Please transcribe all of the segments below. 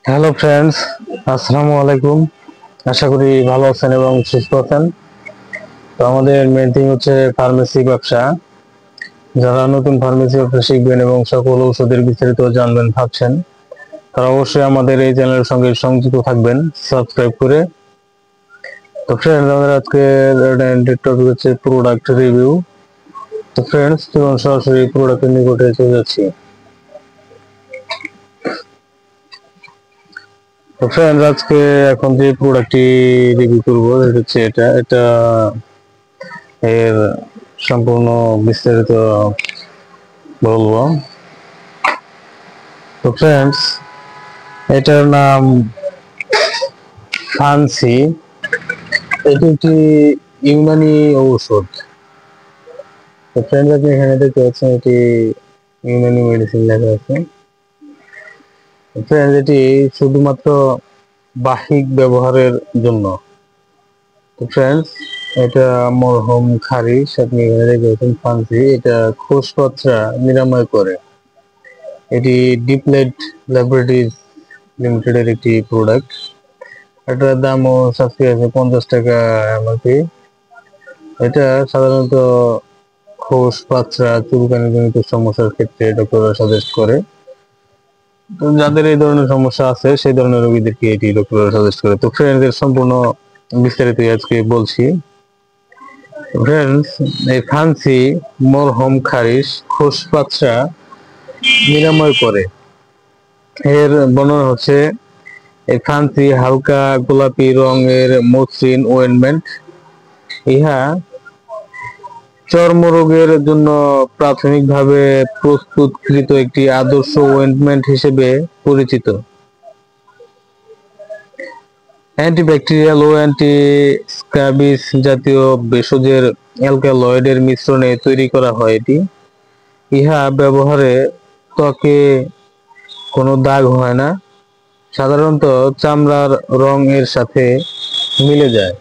Hello friends, আসসালামু আলাইকুম। আশা করি ভালো আছেন এবং সুস্থ আছেন। তো আমাদের মেন থিং হচ্ছে ফার্মেসি ব্যবসা। যারা নতুন ফার্মেসি ব্যবসা শিখবেন এবং সকল ঔষধের বিস্তারিত জানবেন ভাবছেন, তারা অবশ্যই আমাদের এই চ্যানেলের সঙ্গে সংযুক্ত থাকবেন সাবস্ক্রাইব করে। তো ফ্রেন্ডস, আমাদের আজকের টপিক হচ্ছে প্রোডাক্ট রিভিউ। তো ফ্রেন্ডস, চলুন সরাসরি প্রোডাক্টের নিকটে চলে যাচ্ছি। তো ফ্রেন্ডস, আজকে এখন যে প্রোডাক্টটি রিভিউ করবো হচ্ছে এটা এর সম্পূর্ণ বিস্তারিত বলবো। তো ফ্রেন্ডস, এটার নাম ফান্সি। এটি একটি ইউনানি ঔষধ। তো ফ্রেন্ডস, আপনি এখানে দেখতে পাচ্ছেন এটি ইউনানি মেডিসিন লেখা আছে। ফ্রেন্ডস, এটি শুধুমাত্র বাহিক ব্যবহারের জন্য। তো ফ্রেন্ডস, এটা মরহম খারিশ। আপনি এখানে দেখতে পাচ্ছেন ফান্সি। এটা খোসপত্রা নিরাময় করে। এটি ডিপ্লেট ল্যাবরেটরিজ লিমিটেডের একটি প্রোডাক্ট। এটার দামও সাশ্রী আছে, 50 টাকা এমআরপি। এটা সাধারণত খোস পাতলা চুলকানি জনিত সমস্যার ক্ষেত্রে ডক্টররা সাজেস্ট করে। তো যাদের এই ধরনের সমস্যা আছে সেই ধরনের রোগীদেরকে এটি ডক্টররা সাজেস্ট করে। তো ফ্রেন্ডস, এর সম্পূর্ণ বিস্তারিত আজকে বলছি। ফ্রেন্ডস, এই ফান্সি মরহম খারিশ খোস পাতলা নিরাময় করে। এর বর্ণনা হচ্ছে, এই ফান্সি হালকা গোলাপি রঙের মসৃণ ওয়েন্টমেন্ট। ইহা চর্মরোগের জন্য প্রাথমিকভাবে প্রস্তুতকৃত একটি আদর্শ ওয়েন্টমেন্ট হিসেবে পরিচিত। অ্যান্টিব্যাকটেরিয়াল ও অ্যান্টি-স্ক্যাবিস জাতীয় ভেষজের অ্যালকালয়েডের মিশ্রণে তৈরি করা হয় এটি। ইহা ব্যবহারে ত্বকে কোনো দাগ হয় না, সাধারণত চামড়ার রং এর সাথে মিলে যায়।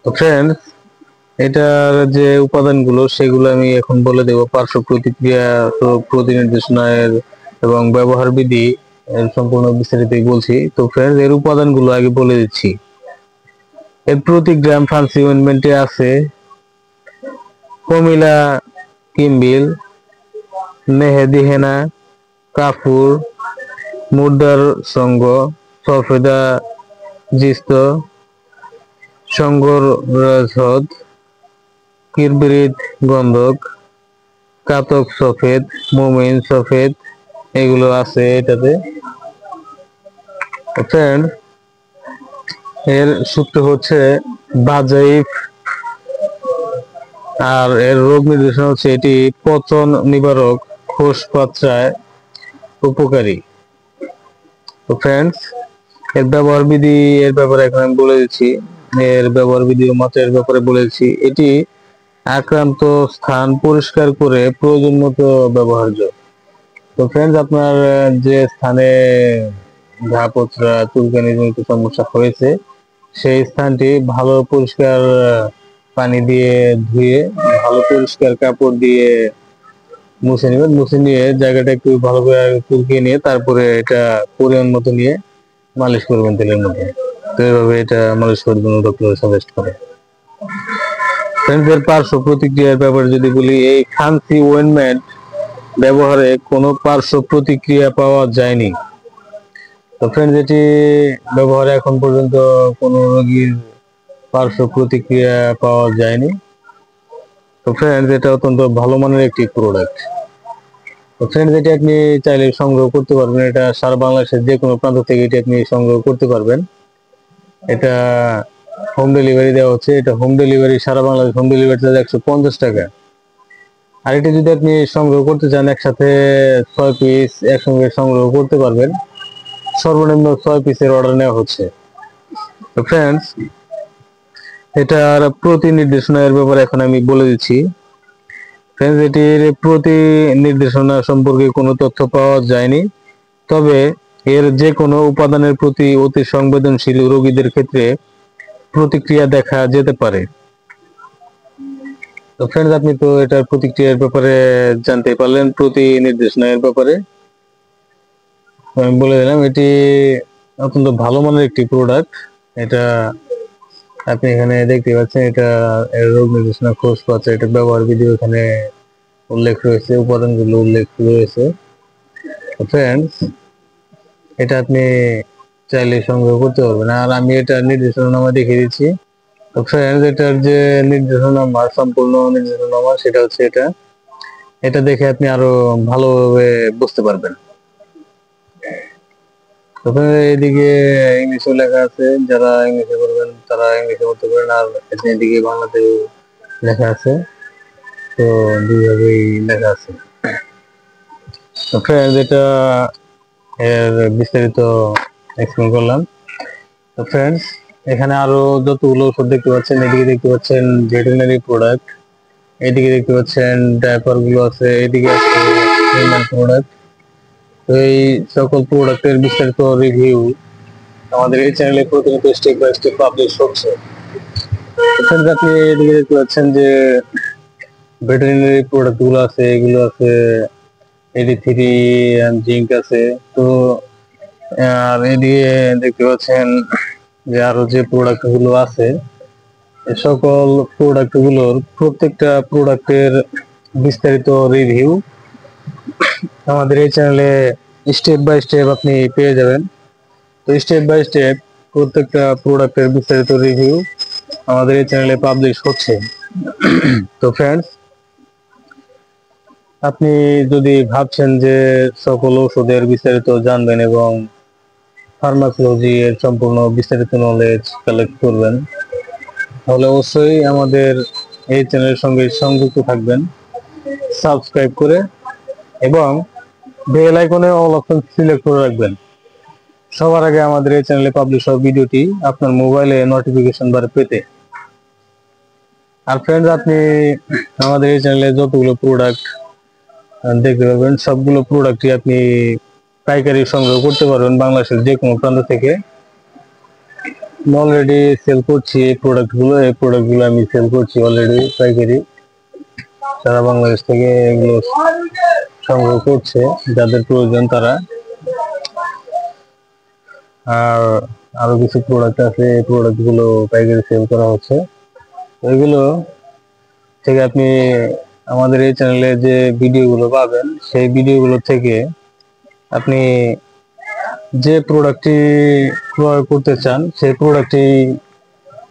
তো ফ্রেন্ডস, এটার যে উপাদানগুলো সেগুলো আমি এখন বলে দেব। পার্শ্ব প্রতিক্রিয়া, রোগ প্রতিনির্দেশনার এবং ব্যবহার বিধি এর সম্পূর্ণ বিস্তারিত বলছি। তো ফ্রেন্ডস, এর উপাদানগুলো আগে বলে দিচ্ছি। এর প্রতি গ্রাম ফান্সি অয়েন্টমেন্টে আছে কমিলা কিম্বিল, মেহেদি হেনা, কাফুর, মুর্দার সঙ্গ, সফেদা জিস্ত, সঙ্গর রাজহদ, কিরবিরিত গন্ধক, কাতক সফেদ, মুমিন সফেদ, এগুলো আছে এটাতে। ফ্রেন্ড, এর সূত্র হচ্ছে বাজাইফ। আর এর রোগ নির্দেশনা হচ্ছে এটি পচন নিবারক, খোস পাতলায় উপকারী। তো ফ্রেন্ডস, এর ব্যবহার বিধি এর ব্যাপারে এখন আমি বলে দিচ্ছি। এর ব্যবহার বিধি ও মাত্রার ব্যাপারে বলে দিচ্ছি। এটি আক্রান্ত স্থান পরিষ্কার করে প্রয়োজন মতো ব্যবহার্য। তো ফ্রেন্ডস, আপনার যে স্থানে ঘা পোচরা চুলকানি জনিত সমস্যা হয়েছে সেই স্থানটি ভালো পরিষ্কার পানি দিয়ে ধুয়ে ভালো পরিষ্কার কাপড় দিয়ে মুছে নেবেন। মুছে নিয়ে জায়গাটা একটু ভালো করে চুলকিয়ে নিয়ে তারপরে এটা পরিমাণ মতো নিয়ে মালিশ করবেন তেলের মধ্যে। তো এইভাবে এটা মালিশ করার জন্য ডক্টর সাজেস্ট করে। ফ্রেন্ডস, এর পার্শ্ব প্রতিক্রিয়ার ব্যাপারে যদি বলি, এই ফান্সি ওয়েন্টমেন্ট ব্যবহারে কোনো পার্শ্ব প্রতিক্রিয়া পাওয়া যায়নি। তো ফ্রেন্ডস, এটি ব্যবহারে এখন পর্যন্ত কোনো রোগীর পার্শ্ব প্রতিক্রিয়া পাওয়া যায়নি। তো ফ্রেন্ডস, এটা অত্যন্ত ভালো মানের একটি প্রোডাক্ট। তো ফ্রেন্ডস, এটি আপনি চাইলে সংগ্রহ করতে পারবেন। এটা সারা বাংলাদেশের যে কোনো প্রান্ত থেকে এটি আপনি সংগ্রহ করতে পারবেন। এটা হোম ডেলিভারি দেওয়া হচ্ছে। এটা হোম ডেলিভারি, সারা বাংলাদেশ হোম ডেলিভারি চার্জ 150 টাকা। আর এটা যদি আপনি সংগ্রহ করতে চান একসাথে 6 পিস একসঙ্গে সংগ্রহ করতে পারবেন। সর্বনিম্ন 6 পিসের অর্ডার নেওয়া হচ্ছে। তো ফ্রেন্ডস, এটার প্রতি নির্দেশনার ব্যাপারে এখন আমি বলে দিচ্ছি। ফ্রেন্ডস, এটির প্রতি নির্দেশনা সম্পর্কে কোনো তথ্য পাওয়া যায়নি, তবে এর যে কোনো উপাদানের প্রতি অতি সংবেদনশীল রোগীদের ক্ষেত্রে প্রতিক্রিয়া দেখা যেতে পারে। তো ফ্রেন্ডস, আপনি তো এটার প্রতিক্রিয়ার ব্যাপারে জানতে পারলেন, প্রতি নির্দেশনার ব্যাপারে। আমি বলে দিলাম, এটি অত্যন্ত ভালো মানের একটি প্রোডাক্ট। এটা আপনি এখানে দেখতে পাচ্ছেন, এটা এর রোগ নির্দেশনা, খোঁজপত্র, এটা ব্যবহার বিধি এখানে উল্লেখ রয়েছে, উপাদানগুলো উল্লেখ রয়েছে। ফ্রেন্ডস, এটা আপনি চাইলে সংগ্রহ করতে পারবেন। আর আমি এটা নির্দেশনামা দেখিয়ে দিচ্ছি। তো ফ্রেন্ডস, এটার যে নির্দেশনামা, সম্পূর্ণ নির্দেশনামা, সেটা হচ্ছে এটা। এটা দেখে আপনি আরো ভালোভাবে বুঝতে পারবেন। তবে এদিকে ইংলিশে লেখা আছে, যারা ইংলিশে করবেন তারা ইংলিশে করতে পারেন, আর এদিকে বাংলাতে লেখা আছে। তো দুইভাবেই লেখা আছে। তো ফ্রেন্ডস, এটা এর বিস্তারিত এক্সপ্লেন করলাম। তো ফ্রেন্ডস, এখানে আরো যতগুলো ওষুধ দেখতে পাচ্ছেন, এদিকে দেখতে পাচ্ছেন ভেটেরিনারি প্রোডাক্ট, এদিকে দেখতে পাচ্ছেন ডাইপার গুলো আছে, এদিকে আছে হিউম্যান প্রোডাক্ট। তো এই সকল প্রোডাক্টের বিস্তারিত রিভিউ আমাদের এই চ্যানেলে প্রতিনিয়ত স্টেপ বাই স্টেপ পাবলিশ হচ্ছে। ফ্রেন্ডস, আপনি এদিকে দেখতে পাচ্ছেন যে ভেটেরিনারি প্রোডাক্ট গুলো আছে, এগুলো আছে এডি3 জিঙ্ক আছে। তো আর এদিকে দেখতে পাচ্ছেন যে আরো যে প্রোডাক্ট গুলো আছে, এই সকল প্রোডাক্ট গুলোর প্রত্যেকটা প্রোডাক্টের বিস্তারিত রিভিউ আমাদের এই চ্যানেলে স্টেপ বাই স্টেপ আপনি পেয়ে যাবেন। তো স্টেপ বাই স্টেপ প্রত্যেকটা প্রোডাক্টের বিস্তারিত রিভিউ আমাদের এই চ্যানেলে পাবলিশ হচ্ছে। তো ফ্রেন্ডস, আপনি যদি ভাবছেন যে সকল ওষুধের বিস্তারিত জানবেন এবং ফার্মাকোলজি এর সম্পূর্ণ বিস্তারিত নলেজ কালেক্ট করবেন, তাহলে অবশ্যই আমাদের এই চ্যানেলের সঙ্গে সংযুক্ত থাকবেন, সাবস্ক্রাইব করে এবং বেল আইকনে অল অপশন সিলেক্ট করে রাখবেন, সবার আগে আমাদের এই চ্যানেলে পাবলিশ হওয়া ভিডিওটি আপনার মোবাইলে নোটিফিকেশন বারে পেতে। আর ফ্রেন্ডস, আপনি আমাদের এই চ্যানেলে যতগুলো প্রোডাক্ট দেখতে পাবেন, সবগুলো প্রোডাক্টই আপনি পাইকারি সংগ্রহ করতে পারবেন বাংলাদেশের যে কোনো প্রান্ত থেকে। অলরেডি সেল করছি এই প্রোডাক্টগুলো আমি সেল করছি অলরেডি পাইকারি। সারা বাংলাদেশ থেকে এগুলো সংগ্রহ করছে যাদের প্রয়োজন তারা। আর আরো কিছু প্রোডাক্ট আছে, এই প্রোডাক্টগুলো পাইকারি সেল করা হচ্ছে। ওইগুলো থেকে আপনি আমাদের এই চ্যানেলে যে ভিডিওগুলো পাবেন, সেই ভিডিওগুলো থেকে আপনি যে প্রোডাক্টটি ক্রয় করতে চান সেই প্রোডাক্টটি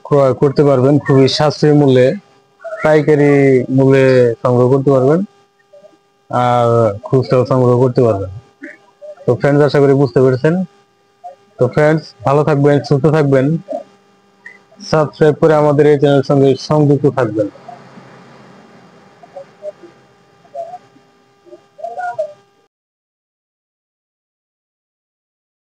ক্রয় করতে পারবেন খুবই সাশ্রয়ী মূল্যে, পাইকারি মূল্যে সংগ্রহ করতে পারবেন, আর খুচরাও সংগ্রহ করতে পারবেন। তো ফ্রেন্ডস, আশা করি বুঝতে পেরেছেন। তো ফ্রেন্ডস, ভালো থাকবেন, সুস্থ থাকবেন, সাবস্ক্রাইব করে আমাদের এই চ্যানেলের সঙ্গে সংযুক্ত থাকবেন।